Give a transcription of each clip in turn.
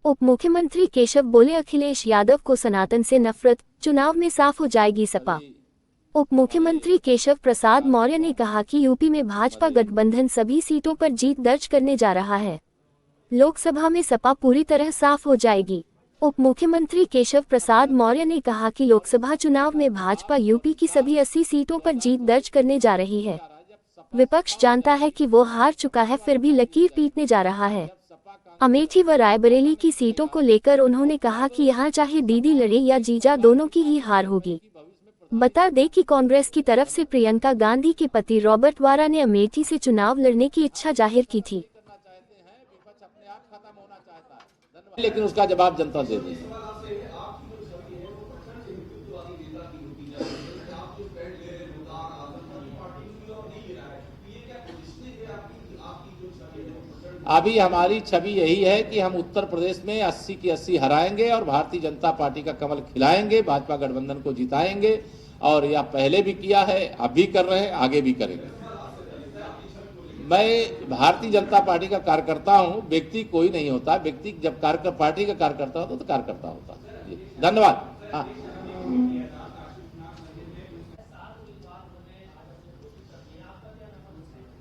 उप मुख्यमंत्री केशव बोले अखिलेश यादव को सनातन से नफरत, चुनाव में साफ हो जाएगी सपा। उप मुख्यमंत्री केशव प्रसाद मौर्य ने कहा कि यूपी में भाजपा गठबंधन सभी सीटों पर जीत दर्ज करने जा रहा है। लोकसभा में सपा पूरी तरह साफ हो जाएगी। उप मुख्यमंत्री केशव प्रसाद मौर्य ने कहा कि लोकसभा चुनाव में भाजपा यूपी की सभी 80 सीटों पर जीत दर्ज करने जा रही है। विपक्ष जानता है कि वो हार चुका है, फिर भी लकीर पीटने जा रहा है। अमेठी व रायबरेली की सीटों को लेकर उन्होंने कहा कि यहां चाहे दीदी लड़े या जीजा, दोनों की ही हार होगी। बता दें कि कांग्रेस की तरफ से प्रियंका गांधी के पति रॉबर्ट वाड्रा ने अमेठी से चुनाव लड़ने की इच्छा जाहिर की थी, लेकिन उसका जवाब जनता दे देगी। अभी हमारी छवि यही है कि हम उत्तर प्रदेश में 80 की 80 हराएंगे और भारतीय जनता पार्टी का कमल खिलाएंगे, भाजपा गठबंधन को जिताएंगे। और यह पहले भी किया है, अभी कर रहे हैं, आगे भी करेंगे। मैं भारतीय जनता पार्टी का कार्यकर्ता हूं, व्यक्ति कोई नहीं होता। व्यक्ति जब पार्टी का कार्यकर्ता होता तो कार्यकर्ता होता। धन्यवाद। हाँ,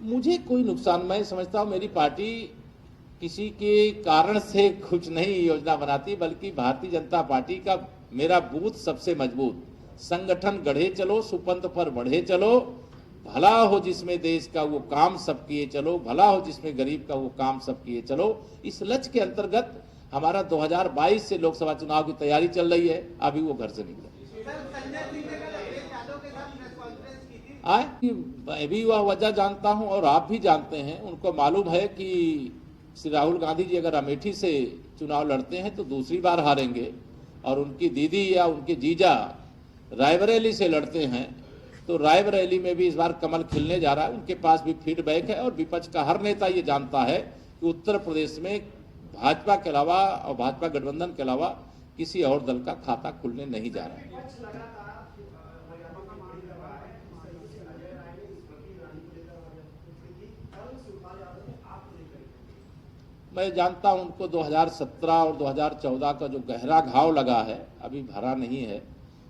मुझे कोई नुकसान, मैं समझता हूं मेरी पार्टी किसी के कारण से कुछ नहीं योजना बनाती, बल्कि भारतीय जनता पार्टी का मेरा बूथ सबसे मजबूत। संगठन गढ़े चलो, सुपंथ पर बढ़े चलो, भला हो जिसमें देश का वो काम सब किए चलो, भला हो जिसमें गरीब का वो काम सब किए चलो। इस लक्ष्य के अंतर्गत हमारा 2022 से लोकसभा चुनाव की तैयारी चल रही है। अभी वो घर से निकले। मैं भी वह वजह जानता हूं और आप भी जानते हैं। उनको मालूम है कि श्री राहुल गांधी जी अगर अमेठी से चुनाव लड़ते हैं तो दूसरी बार हारेंगे, और उनकी दीदी या उनके जीजा रायबरेली से लड़ते हैं तो रायबरेली में भी इस बार कमल खिलने जा रहा है। उनके पास भी फीडबैक है, और विपक्ष का हर नेता ये जानता है कि उत्तर प्रदेश में भाजपा के अलावा और भाजपा गठबंधन के अलावा किसी और दल का खाता खुलने नहीं जा रहा है। मैं जानता हूं उनको 2017 और 2014 का जो गहरा घाव लगा है अभी भरा नहीं है।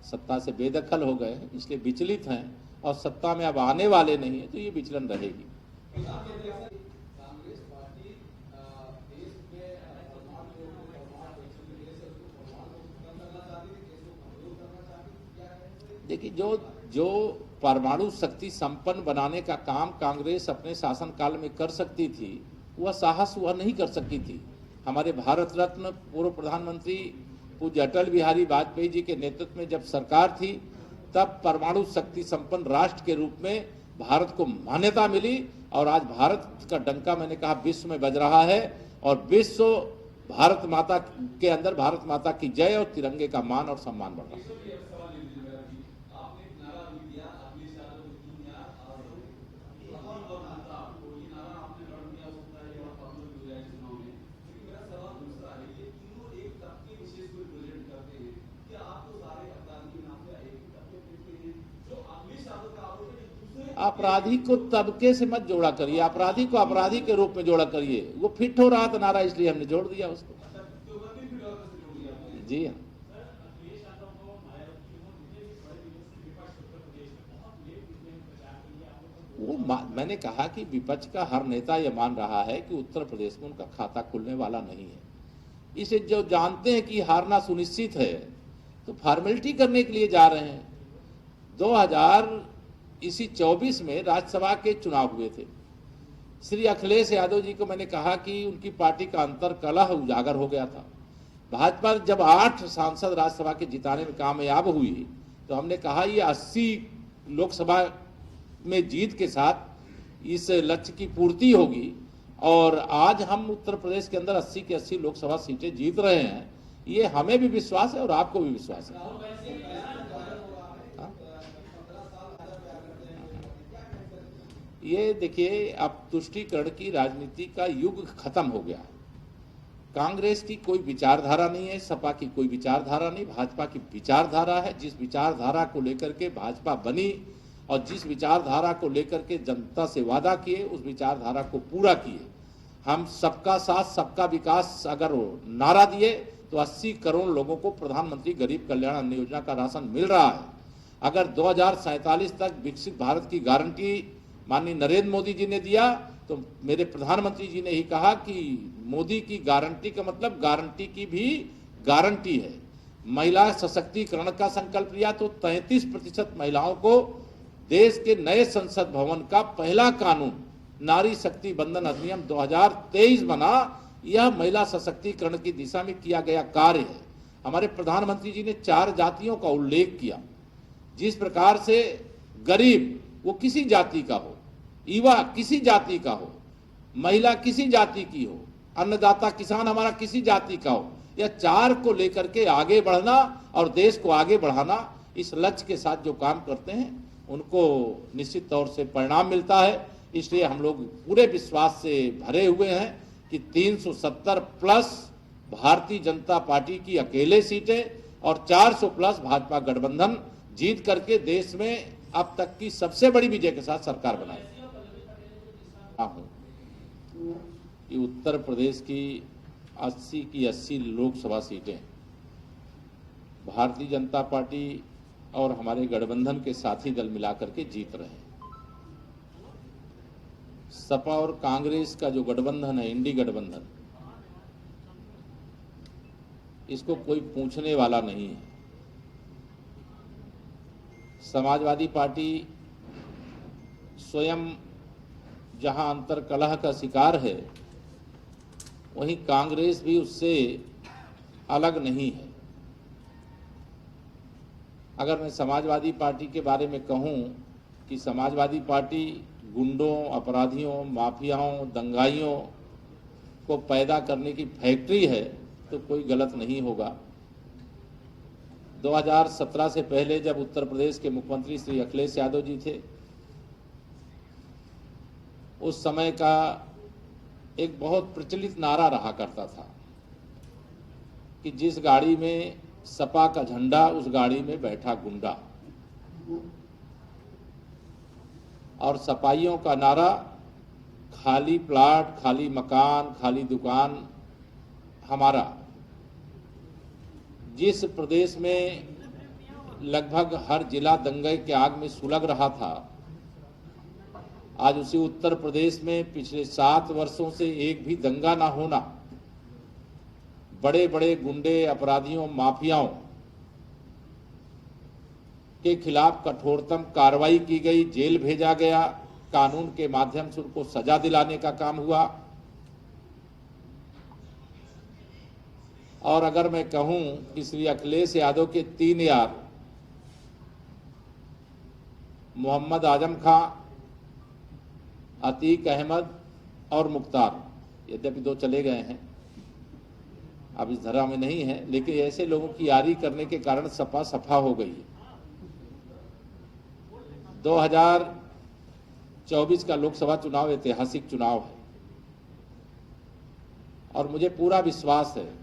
सत्ता से बेदखल हो गए हैं, इसलिए विचलित हैं, और सत्ता में अब आने वाले नहीं है, तो ये विचलन रहेगी। देखिए, जो परमाणु शक्ति संपन्न बनाने का काम कांग्रेस अपने शासनकाल में कर सकती थी, वह साहस वह नहीं कर सकी थी। हमारे भारत रत्न पूर्व प्रधानमंत्री पूज्य अटल बिहारी वाजपेयी जी के नेतृत्व में जब सरकार थी, तब परमाणु शक्ति संपन्न राष्ट्र के रूप में भारत को मान्यता मिली, और आज भारत का डंका, मैंने कहा, विश्व में बज रहा है, और विश्व भारत माता के अंदर भारत माता की जय और तिरंगे का मान और सम्मान बढ़ रहा है। अपराधी को तबके से मत जोड़ा करिए, अपराधी को अपराधी के रूप में जोड़ा करिए। वो फिट हो रहा था नारा, इसलिए हमने जोड़ दिया उसको। जी हाँ, वो मैंने कहा कि विपक्ष का हर नेता यह मान रहा है कि उत्तर प्रदेश में उनका खाता खुलने वाला नहीं है। इसे जो जानते हैं कि हारना सुनिश्चित है, तो फॉर्मेलिटी करने के लिए जा रहे हैं। 2024 में राज्यसभा के चुनाव हुए थे। श्री अखिलेश यादव जी को मैंने कहा कि उनकी पार्टी का अंतर कलह उजागर हो गया था। भाजपा जब 8 सांसद राज्यसभा के जिताने में कामयाब हुई, तो हमने कहा ये 80 लोकसभा में जीत के साथ इस लक्ष्य की पूर्ति होगी। और आज हम उत्तर प्रदेश के अंदर 80 की 80 लोकसभा सीटें जीत रहे हैं। ये हमें भी विश्वास है और आपको भी विश्वास है। ये देखिए, अब तुष्टीकरण की राजनीति का युग खत्म हो गया है। कांग्रेस की कोई विचारधारा नहीं है, सपा की कोई विचारधारा नहीं, भाजपा की विचारधारा है। जिस विचारधारा को लेकर के भाजपा बनी और जिस विचारधारा को लेकर के जनता से वादा किए, उस विचारधारा को पूरा किए। हम सबका साथ सबका विकास अगर नारा दिए तो 80 करोड़ लोगों को प्रधानमंत्री गरीब कल्याण अन्न योजना का राशन मिल रहा है। अगर 2047 तक विकसित भारत की गारंटी माननीय नरेंद्र मोदी जी ने दिया तो मेरे प्रधानमंत्री जी ने ही कहा कि मोदी की गारंटी का मतलब गारंटी की भी गारंटी है। महिला सशक्तिकरण का संकल्प लिया तो 33% महिलाओं को देश के नए संसद भवन का पहला कानून नारी शक्ति बंधन अधिनियम 2023 बना। यह महिला सशक्तिकरण की दिशा में किया गया कार्य है। हमारे प्रधानमंत्री जी ने 4 जातियों का उल्लेख किया। जिस प्रकार से गरीब वो किसी जाति का हो, युवा किसी जाति का हो, महिला किसी जाति की हो, अन्नदाता किसान हमारा किसी जाति का हो, यह 4 को लेकर के आगे बढ़ना और देश को आगे बढ़ाना, इस लक्ष्य के साथ जो काम करते हैं उनको निश्चित तौर से परिणाम मिलता है। इसलिए हम लोग पूरे विश्वास से भरे हुए हैं कि 370 प्लस भारतीय जनता पार्टी की अकेले सीटें और 400 प्लस भाजपा गठबंधन जीत करके देश में अब तक की सबसे बड़ी विजय के साथ सरकार बनाई। कि उत्तर प्रदेश की 80 की 80 लोकसभा सीटें भारतीय जनता पार्टी और हमारे गठबंधन के साथी दल मिलाकर के जीत रहे हैं। सपा और कांग्रेस का जो गठबंधन है, इंडी गठबंधन, इसको कोई पूछने वाला नहीं है। समाजवादी पार्टी स्वयं जहां अंतर्कलह का शिकार है, वहीं कांग्रेस भी उससे अलग नहीं है। अगर मैं समाजवादी पार्टी के बारे में कहूं कि समाजवादी पार्टी गुंडों, अपराधियों, माफियाओं, दंगाइयों को पैदा करने की फैक्ट्री है तो कोई गलत नहीं होगा। 2017 से पहले जब उत्तर प्रदेश के मुख्यमंत्री श्री अखिलेश यादव जी थे, उस समय का एक बहुत प्रचलित नारा रहा करता था कि जिस गाड़ी में सपा का झंडा उस गाड़ी में बैठा गुंडा। और सपाइयों का नारा खाली प्लाट, खाली मकान, खाली दुकान हमारा। जिस प्रदेश में लगभग हर जिला दंगे के आग में सुलग रहा था, आज उसी उत्तर प्रदेश में पिछले 7 वर्षों से एक भी दंगा ना होना, बड़े बड़े गुंडे, अपराधियों, माफियाओं के खिलाफ कठोरतम कार्रवाई की गई, जेल भेजा गया, कानून के माध्यम से उनको सजा दिलाने का काम हुआ। और अगर मैं कहूं कि श्री अखिलेश यादव के 3 यार मोहम्मद आजम खां, अतीक अहमद और मुख्तार, यद्यपि 2 चले गए हैं, अब इस धरा में नहीं है, लेकिन ऐसे लोगों की यारी करने के कारण सपा सफा हो गई है। 2024 का लोकसभा चुनाव ऐतिहासिक चुनाव है और मुझे पूरा विश्वास है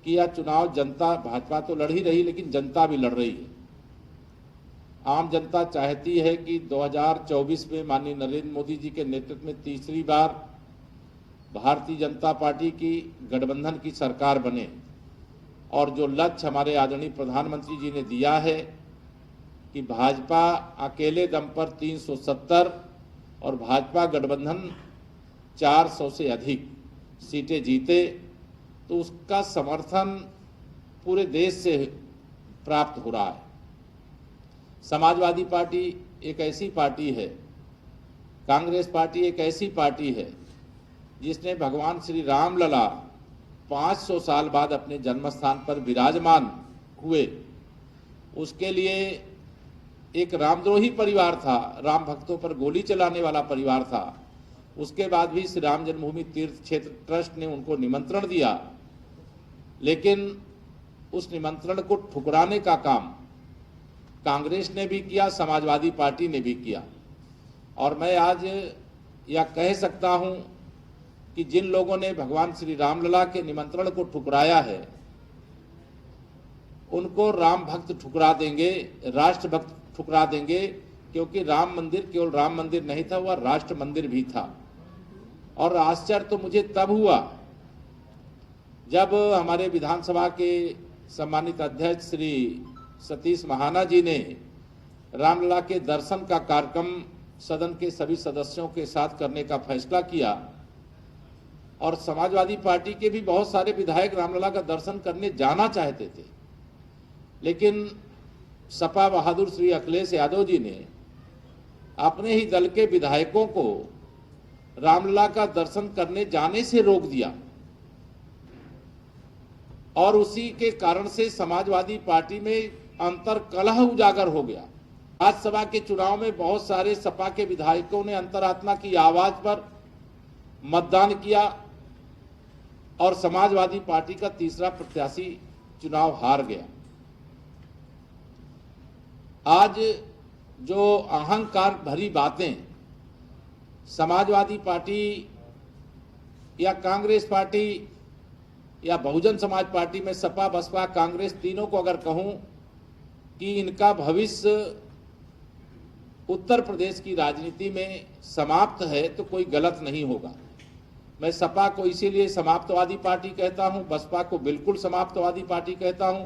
कि यह चुनाव जनता, भाजपा तो लड़ ही रही लेकिन जनता भी लड़ रही है। आम जनता चाहती है कि 2024 में माननीय नरेंद्र मोदी जी के नेतृत्व में तीसरी बार भारतीय जनता पार्टी की गठबंधन की सरकार बने और जो लक्ष्य हमारे आदरणीय प्रधानमंत्री जी ने दिया है कि भाजपा अकेले दम पर 370 और भाजपा गठबंधन 400 से अधिक सीटें जीते, तो उसका समर्थन पूरे देश से प्राप्त हो रहा है। समाजवादी पार्टी एक ऐसी पार्टी है, कांग्रेस पार्टी एक ऐसी पार्टी है जिसने भगवान श्री रामलला 500 साल बाद अपने जन्मस्थान पर विराजमान हुए। उसके लिए एक रामद्रोही परिवार था, राम भक्तों पर गोली चलाने वाला परिवार था। उसके बाद भी श्री राम जन्मभूमि तीर्थ क्षेत्र ट्रस्ट ने उनको निमंत्रण दिया, लेकिन उस निमंत्रण को ठुकराने का काम कांग्रेस ने भी किया, समाजवादी पार्टी ने भी किया। और मैं आज यह कह सकता हूं कि जिन लोगों ने भगवान श्री रामलला के निमंत्रण को ठुकराया है, उनको राम भक्त ठुकरा देंगे, राष्ट्र भक्त ठुकरा देंगे, क्योंकि राम मंदिर केवल राम मंदिर नहीं था, वह राष्ट्र मंदिर भी था। और आश्चर्य तो मुझे तब हुआ जब हमारे विधानसभा के सम्मानित अध्यक्ष श्री सतीश महाना जी ने रामलला के दर्शन का कार्यक्रम सदन के सभी सदस्यों के साथ करने का फैसला किया और समाजवादी पार्टी के भी बहुत सारे विधायक रामलला का दर्शन करने जाना चाहते थे, लेकिन सपा बहादुर श्री अखिलेश यादव जी ने अपने ही दल के विधायकों को रामलला का दर्शन करने जाने से रोक दिया और उसी के कारण से समाजवादी पार्टी में अंतर्कलह उजागर हो गया। राज्यसभा के चुनाव में बहुत सारे सपा के विधायकों ने अंतरात्मा की आवाज पर मतदान किया और समाजवादी पार्टी का तीसरा प्रत्याशी चुनाव हार गया। आज जो अहंकार भरी बातें समाजवादी पार्टी या कांग्रेस पार्टी या बहुजन समाज पार्टी में सपा बसपा कांग्रेस तीनों को अगर कहूं कि इनका भविष्य उत्तर प्रदेश की राजनीति में समाप्त है तो कोई गलत नहीं होगा। मैं सपा को इसीलिए समाप्तवादी पार्टी कहता हूं, बसपा को बिल्कुल समाप्तवादी पार्टी कहता हूं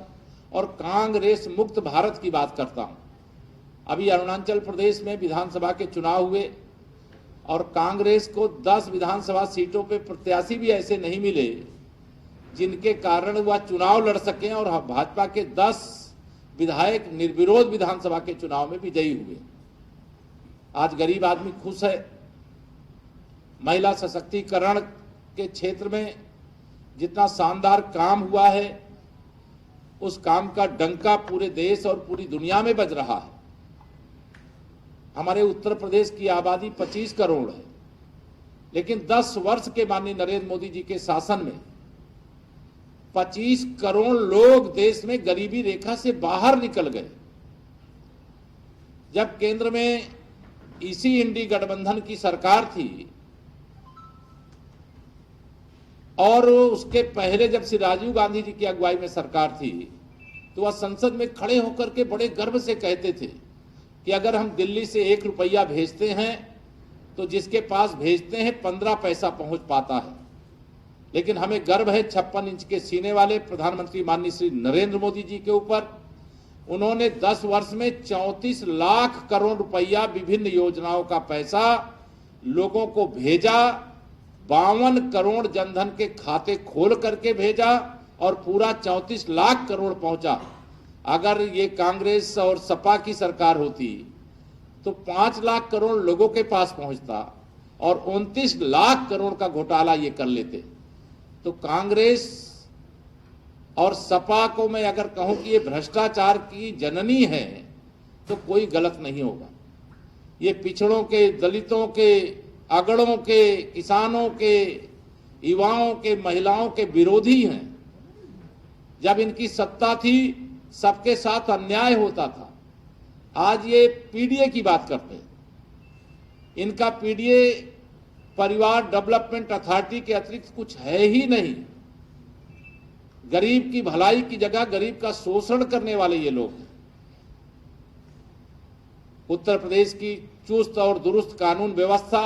और कांग्रेस मुक्त भारत की बात करता हूं। अभी अरुणाचल प्रदेश में विधानसभा के चुनाव हुए और कांग्रेस को 10 विधानसभा सीटों पे प्रत्याशी भी ऐसे नहीं मिले जिनके कारण वह चुनाव लड़ सके और भाजपा के 10 विधायक निर्विरोध विधानसभा के चुनाव में विजयी हुए। आज गरीब आदमी खुश है। महिला सशक्तिकरण के क्षेत्र में जितना शानदार काम हुआ है उस काम का डंका पूरे देश और पूरी दुनिया में बज रहा है। हमारे उत्तर प्रदेश की आबादी 25 करोड़ है, लेकिन 10 वर्ष के माननीय नरेंद्र मोदी जी के शासन में 25 करोड़ लोग देश में गरीबी रेखा से बाहर निकल गए। जब केंद्र में इसी इंडी गठबंधन की सरकार थी और उसके पहले जब श्री राजीव गांधी जी की अगुवाई में सरकार थी तो वह संसद में खड़े होकर के बड़े गर्व से कहते थे कि अगर हम दिल्ली से 1 रुपया भेजते हैं तो जिसके पास भेजते हैं 15 पैसा पहुंच पाता है। लेकिन हमें गर्व है 56 इंच के सीने वाले प्रधानमंत्री माननीय श्री नरेंद्र मोदी जी के ऊपर। उन्होंने 10 वर्ष में 34 लाख करोड़ रुपया विभिन्न योजनाओं का पैसा लोगों को भेजा, 52 करोड़ जनधन के खाते खोल करके भेजा और पूरा 34 लाख करोड़ पहुंचा। अगर ये कांग्रेस और सपा की सरकार होती तो 5 लाख करोड़ लोगों के पास पहुंचता और 29 लाख करोड़ का घोटाला ये कर लेते। तो कांग्रेस और सपा को मैं अगर कहूं कि ये भ्रष्टाचार की जननी है तो कोई गलत नहीं होगा। ये पिछड़ों के, दलितों के, अगड़ों के, किसानों के, युवाओं के, महिलाओं के विरोधी हैं। जब इनकी सत्ता थी सबके साथ अन्याय होता था। आज ये पीडीए की बात करते हैं। इनका पीडीए परिवार डेवलपमेंट अथॉरिटी के अतिरिक्त कुछ है ही नहीं। गरीब की भलाई की जगह गरीब का शोषण करने वाले ये लोग हैं। उत्तर प्रदेश की चुस्त और दुरुस्त कानून व्यवस्था,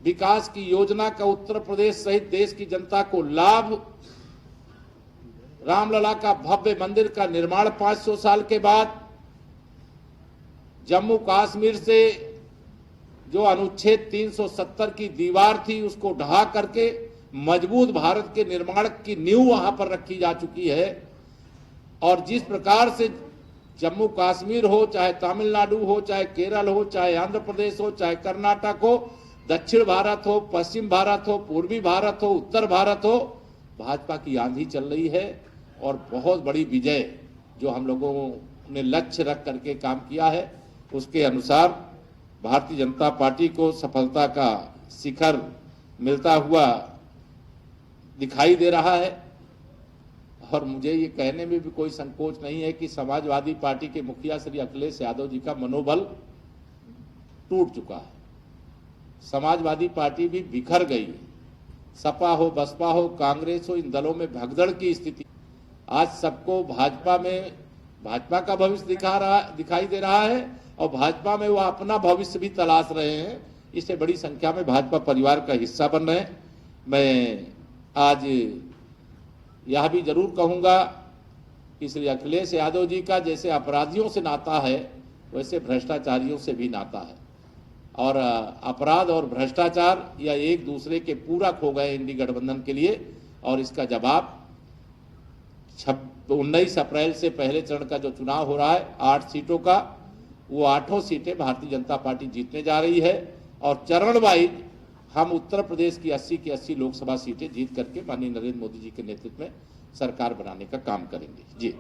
विकास की योजना का उत्तर प्रदेश सहित देश की जनता को लाभ, रामलला का भव्य मंदिर का निर्माण 500 साल के बाद, जम्मू कश्मीर से जो अनुच्छेद 370 की दीवार थी उसको ढहा करके मजबूत भारत के निर्माण की नींव वहां पर रखी जा चुकी है। और जिस प्रकार से जम्मू कश्मीर हो, चाहे तमिलनाडु हो, चाहे केरल हो, चाहे आंध्र प्रदेश हो, चाहे कर्नाटक हो, दक्षिण भारत हो, पश्चिम भारत हो, पूर्वी भारत हो, उत्तर भारत हो, भाजपा की आंधी चल रही है। और बहुत बड़ी विजय जो हम लोगों ने लक्ष्य रख करके काम किया है उसके अनुसार भारतीय जनता पार्टी को सफलता का शिखर मिलता हुआ दिखाई दे रहा है। और मुझे ये कहने में भी कोई संकोच नहीं है कि समाजवादी पार्टी के मुखिया श्री अखिलेश यादव जी का मनोबल टूट चुका है। समाजवादी पार्टी भी बिखर गई है। सपा हो, बसपा हो, कांग्रेस हो, इन दलों में भगदड़ की स्थिति। आज सबको भाजपा का भविष्य दिखाई दे रहा है और भाजपा में वो अपना भविष्य भी तलाश रहे हैं। इससे बड़ी संख्या में भाजपा परिवार का हिस्सा बन रहे हैं। मैं आज यह भी जरूर कहूंगा कि श्री अखिलेश यादव जी का जैसे अपराधियों से नाता है वैसे भ्रष्टाचारियों से भी नाता है, और अपराध और भ्रष्टाचार यह एक दूसरे के पूरक हो गए इंडी गठबंधन के लिए, और इसका जवाब 19 अप्रैल से पहले चरण का जो चुनाव हो रहा है 8 सीटों का, वो 8 सीटें भारतीय जनता पार्टी जीतने जा रही है, और चरण वाइज हम उत्तर प्रदेश की 80 की 80 लोकसभा सीटें जीत करके माननीय नरेंद्र मोदी जी के नेतृत्व में सरकार बनाने का काम करेंगे। जी।